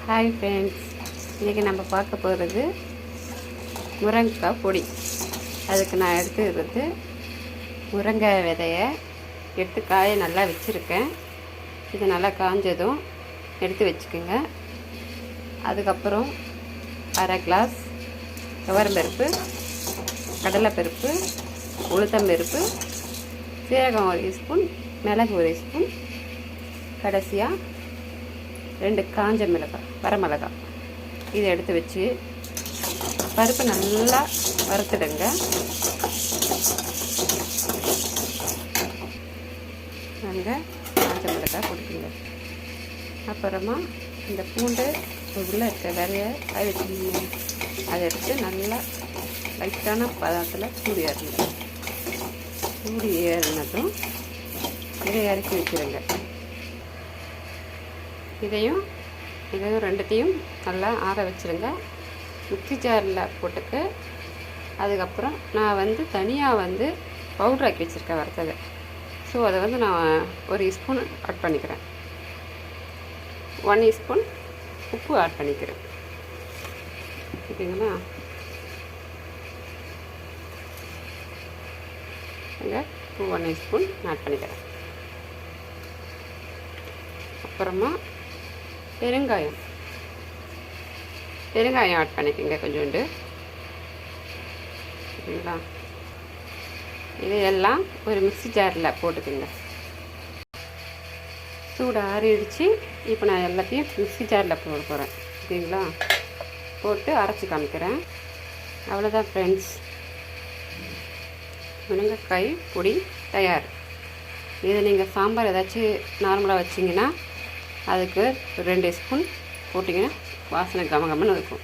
Hi friends, இன்றைக்கி நம்ம பார்க்க போகிறது முருங்கைக்காய் பொடி. அதுக்கு நான் எடுத்துக்கிறது முருங்காய் விதையை எடுத்து காயை நல்லா வச்சுருக்கேன். இது நல்லா காஞ்சதும் எடுத்து வச்சுக்கோங்க. அதுக்கப்புறம் அரை கிளாஸ் துவரம்பருப்பு, கடலைப்பருப்பு, உளுத்தம்பருப்பு, சீரகம் 1 ஸ்பூன், மிளகு 1 ஸ்பூன், கடைசியாக 2 காஞ்ச மிளகாய், வரமிளகாய் இதை எடுத்து வச்சு பருப்பு நல்லா வறுத்துடுங்க. நாங்கள் காஞ்ச மிளகாய் கொடுக்குங்க. அப்புறமா இந்த பூண்டு உள்ளே இருக்க விதையை காய வச்சுருங்க. அதை எடுத்து நல்லா லைட்டான பதத்தில் சூடு ஏறணும். சூடு ஏறினதும் இதை இறக்கி வச்சுருங்க. இதையும் ரெண்டுத்தையும் நல்லா ஆற வச்சுருங்க. மிக்ஸி ஜாரில் போட்டுக்கு. அதுக்கப்புறம் நான் தனியாக பவுட்ரு ஆக்கி வச்சுருக்கேன் வறுத்ததை. ஸோ அதை நான் 1 ஸ்பூன் ஆட் பண்ணிக்கிறேன். 1 ஸ்பூன் உப்பு ஆட் பண்ணிக்கிறேன். ஓகேங்களா? உப்பு 1 ஸ்பூன் ஆட் பண்ணிக்கிறேன். அப்புறமா பெருங்காயம் ஆட் பண்ணிக்கோங்க கொஞ்சோண்டு. ஓகேங்களா? இதையெல்லாம் ஒரு மிக்ஸி ஜாரில் போட்டுக்கோங்க. சூடு ஆறிடுச்சு. இப்போ நான் எல்லாத்தையும் மிக்ஸி ஜாரில் போட போகிறேன். ஓகேங்களா? போட்டு அரைச்சி காமிக்கிறேன். அவ்வளோதான் ஃப்ரெண்ட்ஸ், முருங்கைக்காய் பொடி தயார். இதை நீங்கள் சாம்பார் ஏதாச்சும் நார்மலாக வச்சிங்கன்னா அதுக்கு 2 ஸ்பூன் போட்டிங்கன்னா வாசனை கமகமன்னு இருக்கும்.